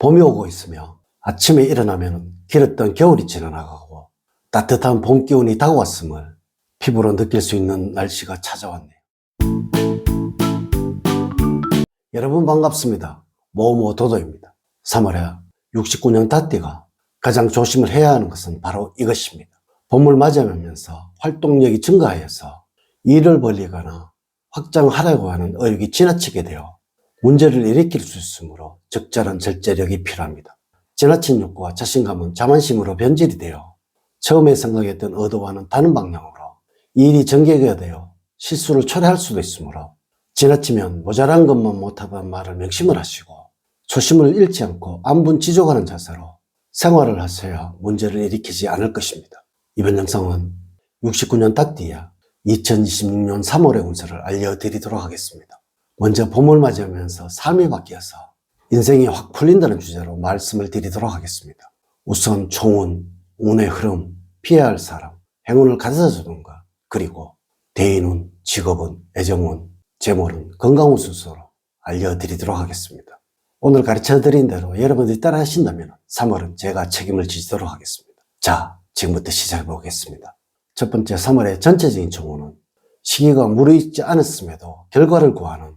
봄이 오고 있으며 아침에 일어나면 길었던 겨울이 지나가고 따뜻한 봄 기운이 다가왔음을 피부로 느낄 수 있는 날씨가 찾아왔네요. 여러분 반갑습니다. 모모도도입니다. 3월에 69년 닷띠가 가장 조심을 해야 하는 것은 바로 이것입니다. 봄을 맞이하면서 활동력이 증가하여서 일을 벌리거나 확장하려고 하는 의욕이 지나치게 되어 문제를 일으킬 수 있으므로 적절한 절제력이 필요합니다. 지나친 욕구와 자신감은 자만심으로 변질이 되어 처음에 생각했던 의도와는 다른 방향으로 일이 전개가 되어 실수를 초래할 수도 있으므로 지나치면 모자란 것만 못하다는 말을 명심을 하시고 초심을 잃지 않고 안분지족하는 자세로 생활을 하셔야 문제를 일으키지 않을 것입니다. 이번 영상은 69년 닷띠야 2026년 3월의 운세를 알려드리도록 하겠습니다. 먼저 봄을 맞이하면서 삶이 바뀌어서 인생이 확 풀린다는 주제로 말씀을 드리도록 하겠습니다. 우선 총운, 운의 흐름, 피해야 할 사람, 행운을 가져다주는 것, 그리고 대인운, 직업운, 애정운, 재물운, 건강운 순서로 알려드리도록 하겠습니다. 오늘 가르쳐드린 대로 여러분들이 따라 하신다면 3월은 제가 책임을 지도록 하겠습니다. 자, 지금부터 시작해 보겠습니다. 첫 번째 3월의 전체적인 총운은 시기가 무르익지 않았음에도 결과를 구하는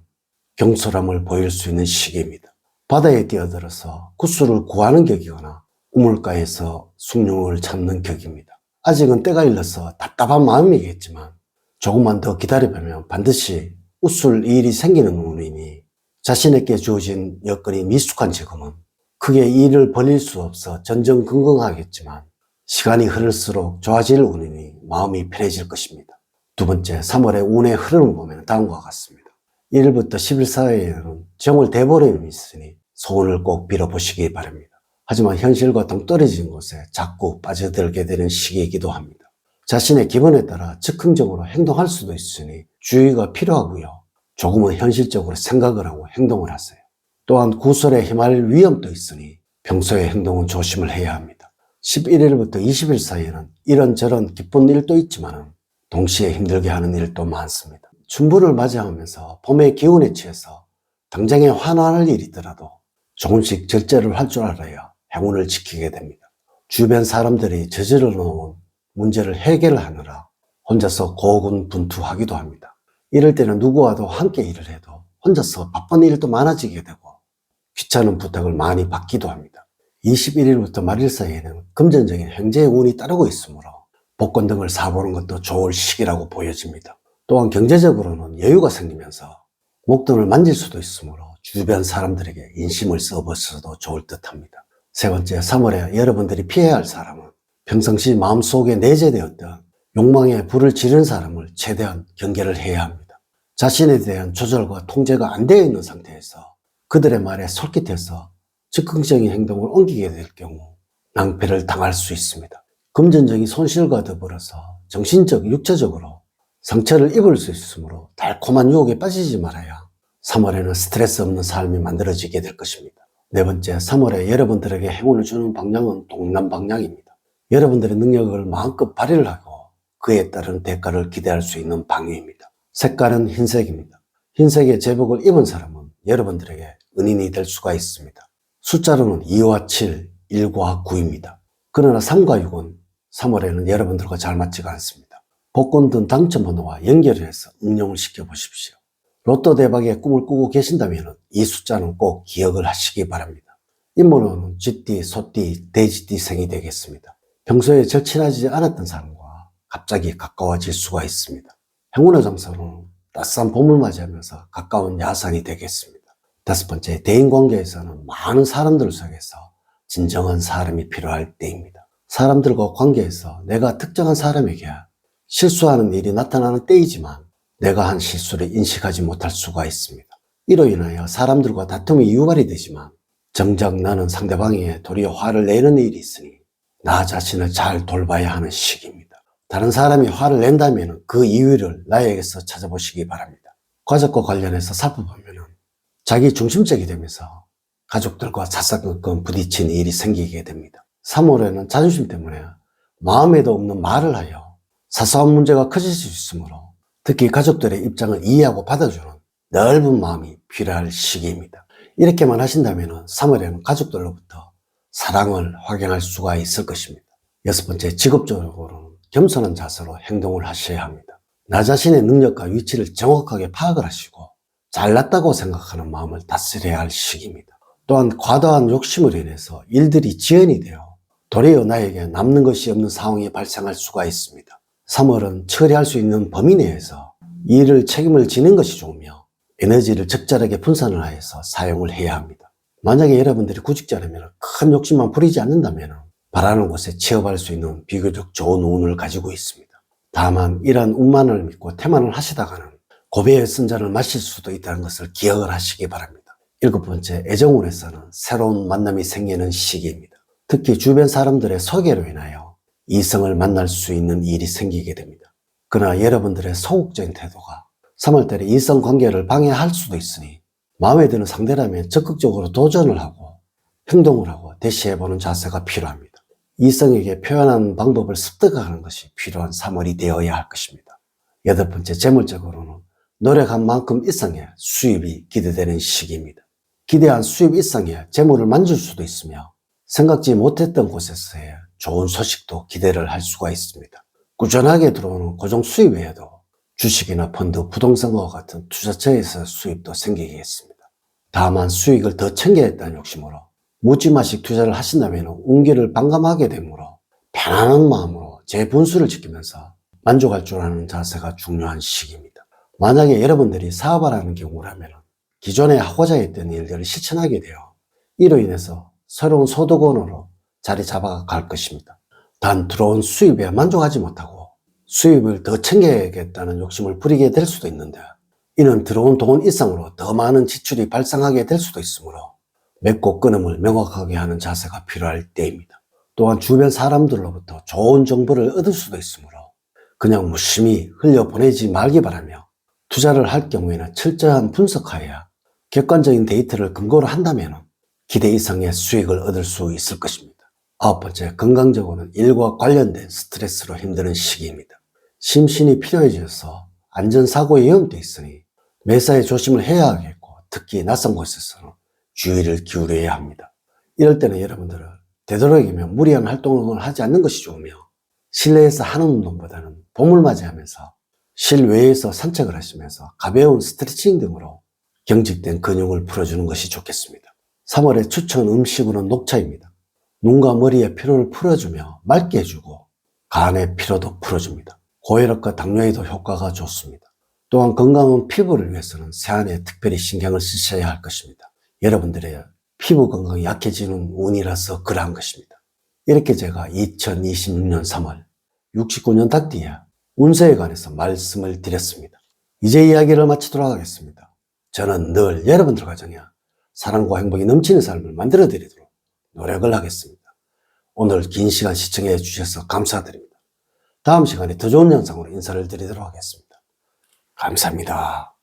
경솔함을 보일 수 있는 시기입니다. 바다에 뛰어들어서 구슬을 구하는 격이거나 우물가에서 숭늉을 찾는 격입니다. 아직은 때가 일러서 답답한 마음이겠지만 조금만 더 기다려보면 반드시 웃을 일이 생기는 운이니 자신에게 주어진 여건이 미숙한 지금은 크게 일을 벌릴 수 없어 전전긍긍하겠지만 시간이 흐를수록 좋아질 운이니 마음이 편해질 것입니다. 두 번째 3월의 운의 흐름을 보면 다음과 같습니다. 1일부터 10일 사이에는 정월 대보름이 있으니 소원을 꼭 빌어보시기 바랍니다. 하지만 현실과 동떨어진 곳에 자꾸 빠져들게 되는 시기이기도 합니다. 자신의 기분에 따라 즉흥적으로 행동할 수도 있으니 주의가 필요하고요. 조금은 현실적으로 생각을 하고 행동을 하세요. 또한 구설에 휘말릴 위험도 있으니 평소의 행동은 조심을 해야 합니다. 11일부터 20일 사이에는 이런저런 기쁜 일도 있지만 동시에 힘들게 하는 일도 많습니다. 춘분을 맞이하면서 봄의 기운에 취해서 당장에 화날 일이 있더라도 조금씩 절제를 할 줄 알아야 행운을 지키게 됩니다. 주변 사람들이 저질러 놓은 문제를 해결하느라 혼자서 고군분투하기도 합니다. 이럴 때는 누구와도 함께 일을 해도 혼자서 바쁜 일도 많아지게 되고 귀찮은 부탁을 많이 받기도 합니다. 21일부터 말일 사이에는 금전적인 행재의 운이 따르고 있으므로 복권 등을 사보는 것도 좋을 시기라고 보여집니다. 또한 경제적으로는 여유가 생기면서 목돈을 만질 수도 있으므로 주변 사람들에게 인심을 써보셔도 좋을 듯 합니다. 세 번째 3월에 여러분들이 피해야 할 사람은 평상시 마음속에 내재되었던 욕망에 불을 지른 사람을 최대한 경계를 해야 합니다. 자신에 대한 조절과 통제가 안 되어 있는 상태에서 그들의 말에 솔깃해서 즉흥적인 행동을 옮기게 될 경우 낭패를 당할 수 있습니다. 금전적인 손실과 더불어서 정신적, 육체적으로 상처를 입을 수 있으므로 달콤한 유혹에 빠지지 말아야 3월에는 스트레스 없는 삶이 만들어지게 될 것입니다. 네 번째, 3월에 여러분들에게 행운을 주는 방향은 동남 방향입니다. 여러분들의 능력을 마음껏 발휘를 하고 그에 따른 대가를 기대할 수 있는 방향입니다. 색깔은 흰색입니다. 흰색의 제복을 입은 사람은 여러분들에게 은인이 될 수가 있습니다. 숫자로는 2와 7, 1과 9입니다. 그러나 3과 6은 3월에는 여러분들과 잘 맞지가 않습니다. 복권 등 당첨번호와 연결을 해서 응용을 시켜보십시오. 로또 대박의 꿈을 꾸고 계신다면 이 숫자는 꼭 기억을 하시기 바랍니다. 인물로는 쥐띠, 소띠, 돼지띠 생이 되겠습니다. 평소에 절친하지 않았던 사람과 갑자기 가까워질 수가 있습니다. 행운의 장소는 따스한 봄을 맞이하면서 가까운 야산이 되겠습니다. 다섯 번째, 대인관계에서는 많은 사람들 속에서 진정한 사람이 필요할 때입니다. 사람들과 관계에서 내가 특정한 사람에게 실수하는 일이 나타나는 때이지만 내가 한 실수를 인식하지 못할 수가 있습니다. 이로 인하여 사람들과 다툼이 유발이 되지만 정작 나는 상대방에게 도리어 화를 내는 일이 있으니 나 자신을 잘 돌봐야 하는 시기입니다. 다른 사람이 화를 낸다면 그 이유를 나에게서 찾아보시기 바랍니다. 가족과 관련해서 살펴보면 자기 중심적이 되면서 가족들과 사사건건 부딪히는 일이 생기게 됩니다. 3월에는 자존심 때문에 마음에도 없는 말을 하여 사소한 문제가 커질 수 있으므로 특히 가족들의 입장을 이해하고 받아주는 넓은 마음이 필요할 시기입니다. 이렇게만 하신다면 3월에는 가족들로부터 사랑을 확인할 수가 있을 것입니다. 6번째, 직업적으로는 겸손한 자세로 행동을 하셔야 합니다. 나 자신의 능력과 위치를 정확하게 파악을 하시고 잘났다고 생각하는 마음을 다스려야 할 시기입니다. 또한 과다한 욕심으로 인해서 일들이 지연이 되어 도리어 나에게 남는 것이 없는 상황이 발생할 수가 있습니다. 3월은 처리할 수 있는 범위 내에서 일을 책임을 지는 것이 좋으며 에너지를 적절하게 분산을 하여서 사용을 해야 합니다. 만약에 여러분들이 구직자라면 큰 욕심만 부리지 않는다면 바라는 곳에 취업할 수 있는 비교적 좋은 운을 가지고 있습니다. 다만 이러한 운만을 믿고 태만을 하시다가는 고배의 쓴잔을 마실 수도 있다는 것을 기억을 하시기 바랍니다. 7번째, 애정운에서는 새로운 만남이 생기는 시기입니다. 특히 주변 사람들의 소개로 인하여 이성을 만날 수 있는 일이 생기게 됩니다. 그러나 여러분들의 소극적인 태도가 3월달에 이성관계를 방해할 수도 있으니 마음에 드는 상대라면 적극적으로 도전을 하고 행동을 하고 대시해보는 자세가 필요합니다. 이성에게 표현하는 방법을 습득하는 것이 필요한 3월이 되어야 할 것입니다. 8번째, 재물적으로는 노력한 만큼 이상의 수입이 기대되는 시기입니다. 기대한 수입 이상의 재물을 만질 수도 있으며 생각지 못했던 곳에서의 좋은 소식도 기대를 할 수가 있습니다. 꾸준하게 들어오는 고정 수입 외에도 주식이나 펀드, 부동산과 같은 투자처에서 수입도 생기겠습니다. 다만 수익을 더 챙겨야겠다는 욕심으로 묻지마식 투자를 하신다면 운기를 반감하게 되므로 편안한 마음으로 제 분수를 지키면서 만족할 줄 아는 자세가 중요한 시기입니다. 만약에 여러분들이 사업을 하는 경우라면 기존에 하고자 했던 일들을 실천하게 되어 이로 인해서 새로운 소득원으로 자리 잡아갈 것입니다. 단 들어온 수입에 만족하지 못하고 수입을 더 챙겨야겠다는 욕심을 부리게 될 수도 있는데 이는 들어온 돈 이상으로 더 많은 지출이 발생하게 될 수도 있으므로 맺고 끊음을 명확하게 하는 자세가 필요할 때입니다. 또한 주변 사람들로부터 좋은 정보를 얻을 수도 있으므로 그냥 무심히 흘려보내지 말기 바라며 투자를 할 경우에는 철저한 분석하여야 객관적인 데이터를 근거로 한다면 기대 이상의 수익을 얻을 수 있을 것입니다. 9번째, 건강적으로는 일과 관련된 스트레스로 힘드는 시기입니다. 심신이 피로해져서 안전사고의 위험도 있으니 매사에 조심을 해야 하겠고 특히 낯선 곳에서는 주의를 기울여야 합니다. 이럴 때는 여러분들은 되도록이면 무리한 활동을 하지 않는 것이 좋으며 실내에서 하는 운동보다는 봄을 맞이하면서 실외에서 산책을 하시면서 가벼운 스트레칭 등으로 경직된 근육을 풀어주는 것이 좋겠습니다. 3월의 추천 음식으로는 녹차입니다. 눈과 머리의 피로를 풀어주며 맑게 해주고 간의 피로도 풀어줍니다. 고혈압과 당뇨에도 효과가 좋습니다. 또한 건강한 피부를 위해서는 세안에 특별히 신경을 쓰셔야 할 것입니다. 여러분들의 피부 건강이 약해지는 운이라서 그러한 것입니다. 이렇게 제가 2026년 3월 69년 닭띠의 운세에 관해서 말씀을 드렸습니다. 이제 이야기를 마치도록 하겠습니다. 저는 늘 여러분들 가정에 사랑과 행복이 넘치는 삶을 만들어 드리도록 노력을 하겠습니다. 오늘 긴 시간 시청해 주셔서 감사드립니다. 다음 시간에 더 좋은 영상으로 인사를 드리도록 하겠습니다. 감사합니다.